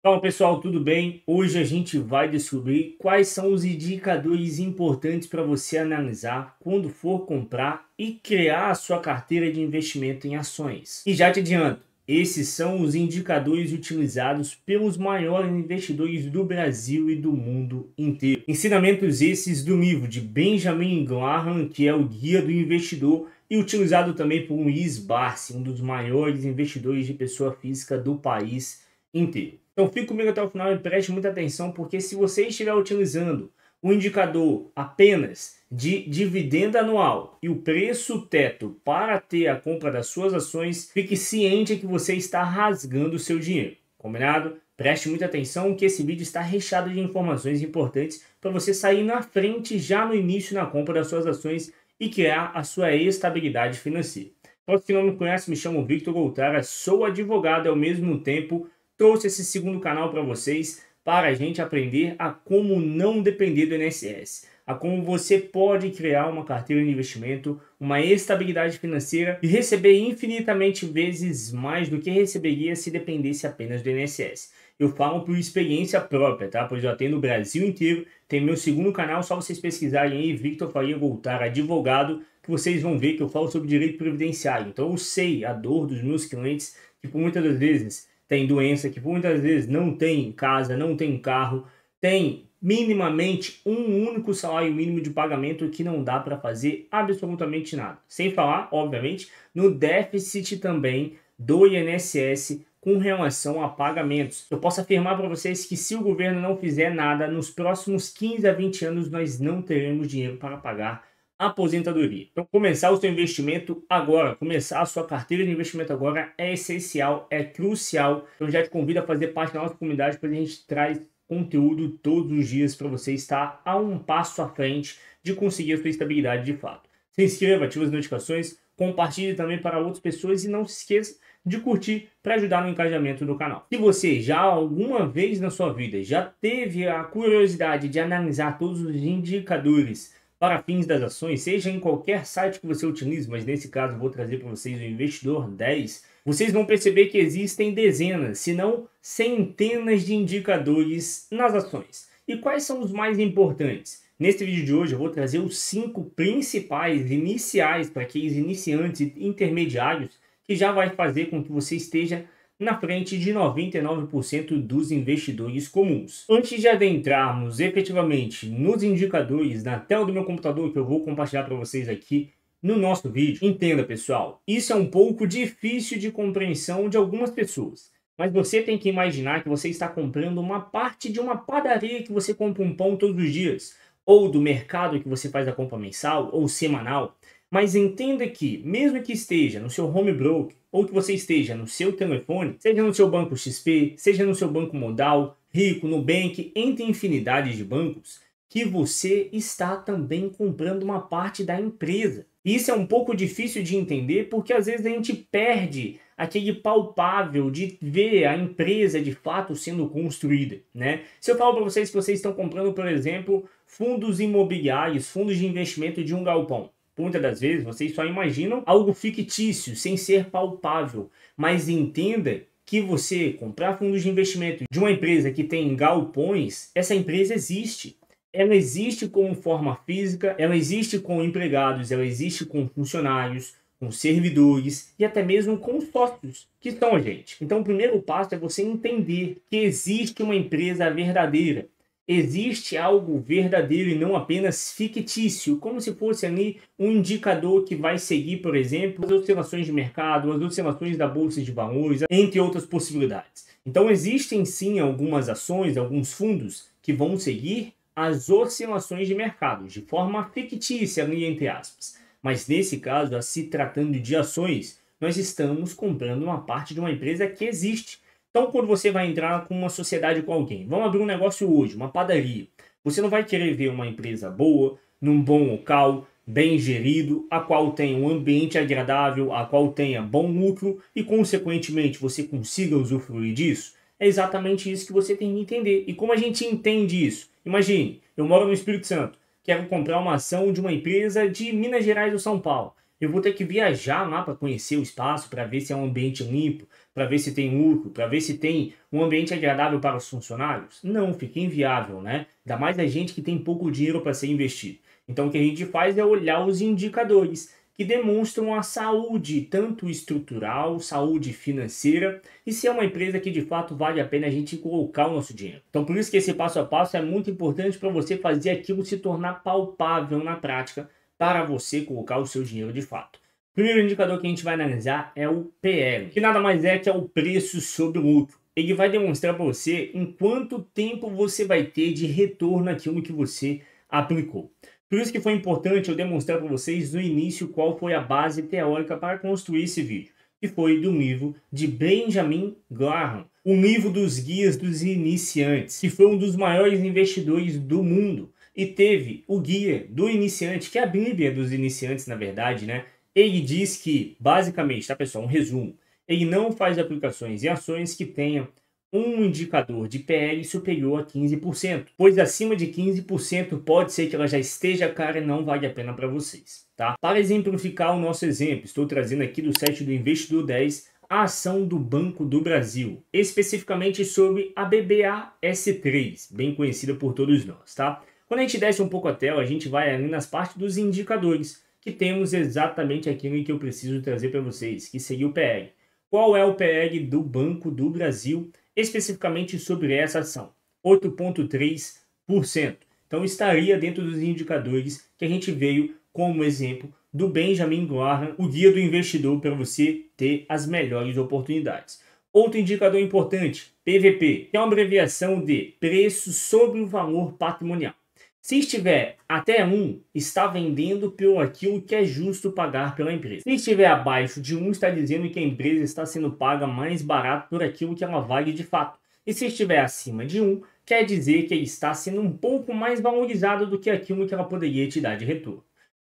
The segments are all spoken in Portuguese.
Fala pessoal, tudo bem? Hoje a gente vai descobrir quais são os indicadores importantes para você analisar quando for comprar e criar a sua carteira de investimento em ações. E já te adianto, esses são os indicadores utilizados pelos maiores investidores do Brasil e do mundo inteiro. Ensinamentos esses do livro de Benjamin Graham, que é o Guia do Investidor, e utilizado também por Luiz Barsi, um dos maiores investidores de pessoa física do país inteiro. Então fique comigo até o final e preste muita atenção, porque se você estiver utilizando o indicador apenas de dividendo anual e o preço teto para ter a compra das suas ações, fique ciente que você está rasgando o seu dinheiro. Combinado? Preste muita atenção que esse vídeo está recheado de informações importantes para você sair na frente já no início na compra das suas ações e criar a sua estabilidade financeira. Para quem não me conhece, me chamo Victor Goltara, sou advogado e ao mesmo tempo trouxe esse segundo canal para vocês, para a gente aprender a como não depender do INSS, a como você pode criar uma carteira de investimento, uma estabilidade financeira e receber infinitamente vezes mais do que receberia se dependesse apenas do INSS. Eu falo por experiência própria, tá? Pois eu atendo o Brasil inteiro, tem meu segundo canal, só vocês pesquisarem aí, Victor Faria Goltara, advogado, que vocês vão ver que eu falo sobre direito previdenciário. Então eu sei a dor dos meus clientes, que por muitas das vezes tem doença, que muitas vezes não tem casa, não tem carro, tem minimamente um único salário mínimo de pagamento que não dá para fazer absolutamente nada. Sem falar, obviamente, no déficit também do INSS com relação a pagamentos. Eu posso afirmar para vocês que se o governo não fizer nada, nos próximos 15 a 20 anos nós não teremos dinheiro para pagar aposentadoria. Então, começar o seu investimento agora, começar a sua carteira de investimento agora é essencial, é crucial. Eu já te convido a fazer parte da nossa comunidade, porque a gente traz conteúdo todos os dias para você estar a um passo à frente de conseguir a sua estabilidade de fato. Se inscreva, ative as notificações, compartilhe também para outras pessoas e não se esqueça de curtir para ajudar no engajamento do canal. Se você já alguma vez na sua vida já teve a curiosidade de analisar todos os indicadores para fins das ações, seja em qualquer site que você utilize, mas nesse caso vou trazer para vocês o Investidor 10, vocês vão perceber que existem dezenas, se não centenas de indicadores nas ações. E quais são os mais importantes? Neste vídeo de hoje eu vou trazer os 5 principais iniciais para aqueles iniciantes e intermediários que já vai fazer com que você esteja na frente de 99% dos investidores comuns. Antes de adentrarmos efetivamente nos indicadores na tela do meu computador, que eu vou compartilhar para vocês aqui no nosso vídeo, entenda pessoal, isso é um pouco difícil de compreensão de algumas pessoas. Mas você tem que imaginar que você está comprando uma parte de uma padaria que você compra um pão todos os dias, ou do mercado que você faz a compra mensal ou semanal. Mas entenda que, mesmo que esteja no seu home broker, ou que você esteja no seu telefone, seja no seu banco XP, seja no seu banco Modal, Rico, Nubank, entre infinidade de bancos, que você está também comprando uma parte da empresa. Isso é um pouco difícil de entender porque às vezes a gente perde aquele palpável de ver a empresa de fato sendo construída, né? Se eu falo para vocês que vocês estão comprando, por exemplo, fundos imobiliários, fundos de investimento de um galpão, muitas das vezes vocês só imaginam algo fictício, sem ser palpável. Mas entenda que você comprar fundos de investimento de uma empresa que tem galpões, essa empresa existe. Ela existe como forma física, ela existe com empregados, ela existe com funcionários, com servidores e até mesmo com sócios, que são a gente. Então o primeiro passo é você entender que existe uma empresa verdadeira. Existe algo verdadeiro e não apenas fictício, como se fosse ali um indicador que vai seguir, por exemplo, as oscilações de mercado, as oscilações da bolsa de valores, entre outras possibilidades. Então existem sim algumas ações, alguns fundos que vão seguir as oscilações de mercado, de forma fictícia, ali entre aspas. Mas nesse caso, se tratando de ações, nós estamos comprando uma parte de uma empresa que existe. Então, quando você vai entrar com uma sociedade com alguém, vamos abrir um negócio hoje, uma padaria. Você não vai querer ver uma empresa boa, num bom local, bem gerido, a qual tenha um ambiente agradável, a qual tenha bom lucro e, consequentemente, você consiga usufruir disso. É exatamente isso que você tem que entender. E como a gente entende isso? Imagine, eu moro no Espírito Santo, quero comprar uma ação de uma empresa de Minas Gerais ou São Paulo. Eu vou ter que viajar lá para conhecer o espaço, para ver se é um ambiente limpo, para ver se tem lucro, para ver se tem um ambiente agradável para os funcionários? Não, fica inviável, né? Ainda mais a gente que tem pouco dinheiro para ser investido. Então o que a gente faz é olhar os indicadores que demonstram a saúde, tanto estrutural, saúde financeira, e se é uma empresa que de fato vale a pena a gente colocar o nosso dinheiro. Então por isso que esse passo a passo é muito importante para você fazer aquilo se tornar palpável na prática, para você colocar o seu dinheiro de fato. O primeiro indicador que a gente vai analisar é o PL, que nada mais é que é o preço sobre o lucro. Ele vai demonstrar para você em quanto tempo você vai ter de retorno naquilo que você aplicou. Por isso que foi importante eu demonstrar para vocês no início qual foi a base teórica para construir esse vídeo, que foi do livro de Benjamin Graham, o livro dos guias dos iniciantes, que foi um dos maiores investidores do mundo e teve o guia do iniciante, que é a Bíblia dos iniciantes, na verdade, né? Ele diz que, basicamente, tá pessoal, um resumo, ele não faz aplicações em ações que tenham um indicador de PL superior a 15%, pois acima de 15% pode ser que ela já esteja cara e não vale a pena para vocês, tá? Para exemplificar o nosso exemplo, estou trazendo aqui do site do Investidor 10 a ação do Banco do Brasil, especificamente sobre a BBAS3, bem conhecida por todos nós, tá? Quando a gente desce um pouco a tela, a gente vai ali nas partes dos indicadores, que temos exatamente aquilo que eu preciso trazer para vocês, que seria o PL. Qual é o PL do Banco do Brasil? Especificamente sobre essa ação, 8,3%. Então estaria dentro dos indicadores que a gente veio como exemplo do Benjamin Graham, o guia do investidor, para você ter as melhores oportunidades. Outro indicador importante, PVP, que é uma abreviação de preço sobre o valor patrimonial. Se estiver até 1, está vendendo por aquilo que é justo pagar pela empresa. Se estiver abaixo de 1, está dizendo que a empresa está sendo paga mais barato por aquilo que ela vale de fato. E se estiver acima de 1, quer dizer que está sendo um pouco mais valorizado do que aquilo que ela poderia te dar de retorno.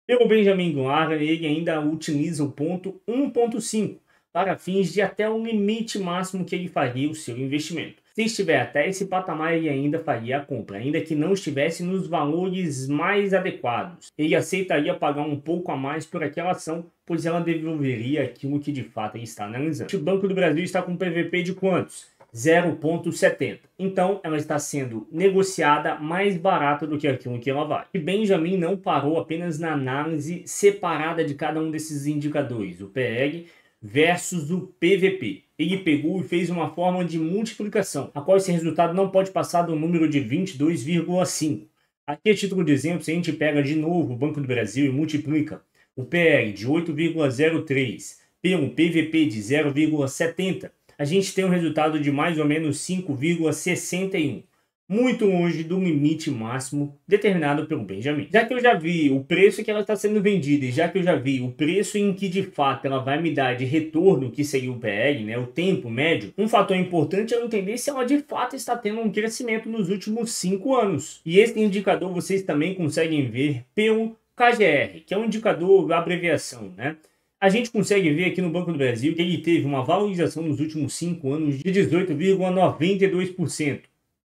Pelo Benjamin Graham, ele ainda utiliza o ponto 1,5 para fins de até o limite máximo que ele faria o seu investimento. Se estiver até esse patamar, ele ainda faria a compra, ainda que não estivesse nos valores mais adequados. Ele aceitaria pagar um pouco a mais por aquela ação, pois ela devolveria aquilo que de fato ele está analisando. O Banco do Brasil está com PVP de quantos? 0,70. Então, ela está sendo negociada mais barata do que aquilo que ela vale. E Benjamin não parou apenas na análise separada de cada um desses indicadores, o PL versus o PVP. Ele pegou e fez uma forma de multiplicação, a qual esse resultado não pode passar do número de 22,5. Aqui, a título de exemplo, se a gente pega de novo o Banco do Brasil e multiplica o PL de 8,03 pelo PVP de 0,70, a gente tem um resultado de mais ou menos 5,61. Muito longe do limite máximo determinado pelo Benjamin. Já que eu já vi o preço que ela está sendo vendida e já que eu já vi o preço em que de fato ela vai me dar de retorno, que seria o PL, né, o tempo médio, um fator importante é eu entender se ela de fato está tendo um crescimento nos últimos 5 anos. E esse indicador vocês também conseguem ver pelo KGR, que é um indicador da abreviação, né? A gente consegue ver aqui no Banco do Brasil que ele teve uma valorização nos últimos 5 anos de 18,92%.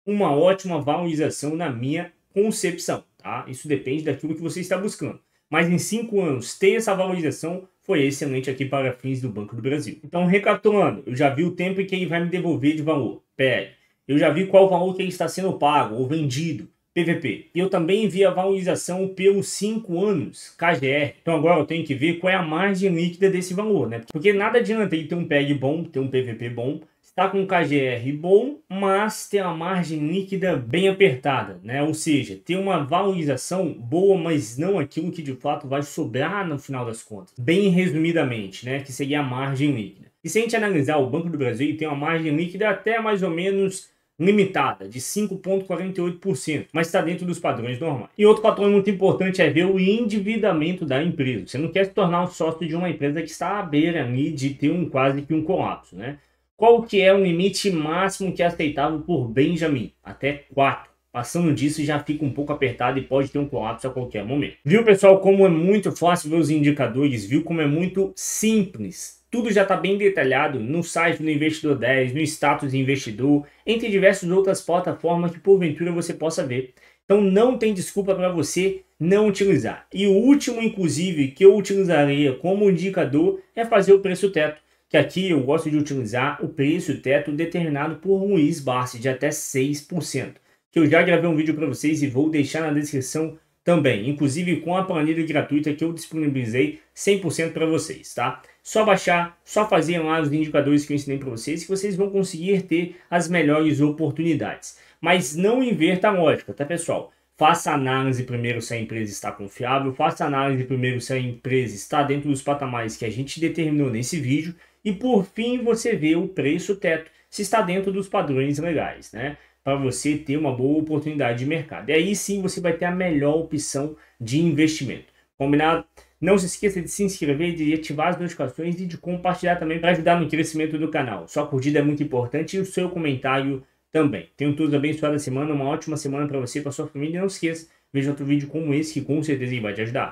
Uma ótima valorização na minha concepção, tá? Isso depende daquilo que você está buscando. Mas em 5 anos, ter essa valorização foi excelente aqui para fins do Banco do Brasil. Então, recapitulando, eu já vi o tempo em que ele vai me devolver de valor, PL. Eu já vi qual o valor que ele está sendo pago ou vendido, PVP. E eu também vi a valorização pelos 5 anos, KGR. Então agora eu tenho que ver qual é a margem líquida desse valor, né? Porque nada adianta ele ter um PL bom, ter um PVP bom, está com um KGR bom, mas ter uma margem líquida bem apertada, né? Ou seja, ter uma valorização boa, mas não aquilo que de fato vai sobrar no final das contas. Bem resumidamente, né? Que seria a margem líquida. E se a gente analisar o Banco do Brasil, ele tem uma margem líquida até mais ou menos limitada, de 5,48%, mas está dentro dos padrões normais. E outro fator muito importante é ver o endividamento da empresa. Você não quer se tornar um sócio de uma empresa que está à beira ali de ter quase que um colapso, né? Qual que é o limite máximo que é aceitável por Benjamin? Até 4. Passando disso já fica um pouco apertado e pode ter um colapso a qualquer momento. Viu, pessoal, como é muito fácil ver os indicadores? Viu como é muito simples? Tudo já está bem detalhado no site do Investidor 10, no status investidor, entre diversas outras plataformas que porventura você possa ver. Então não tem desculpa para você não utilizar. E o último, inclusive, que eu utilizaria como indicador é fazer o preço teto, que aqui eu gosto de utilizar o preço teto determinado por Luiz Barsi de até 6%, que eu já gravei um vídeo para vocês e vou deixar na descrição também, inclusive com a planilha gratuita que eu disponibilizei 100% para vocês, tá? Só baixar, só fazer lá os indicadores que eu ensinei para vocês que vocês vão conseguir ter as melhores oportunidades. Mas não inverta a lógica, tá, pessoal? Faça análise primeiro se a empresa está confiável, faça análise primeiro se a empresa está dentro dos patamares que a gente determinou nesse vídeo e por fim você vê o preço teto, se está dentro dos padrões legais, né? Para você ter uma boa oportunidade de mercado. E aí sim você vai ter a melhor opção de investimento. Combinado? Não se esqueça de se inscrever, de ativar as notificações e de compartilhar também para ajudar no crescimento do canal. Sua curtida é muito importante e o seu comentário também. Tenham todos abençoada semana, uma ótima semana para você e para sua família. E não se esqueça, veja outro vídeo como esse que com certeza vai te ajudar.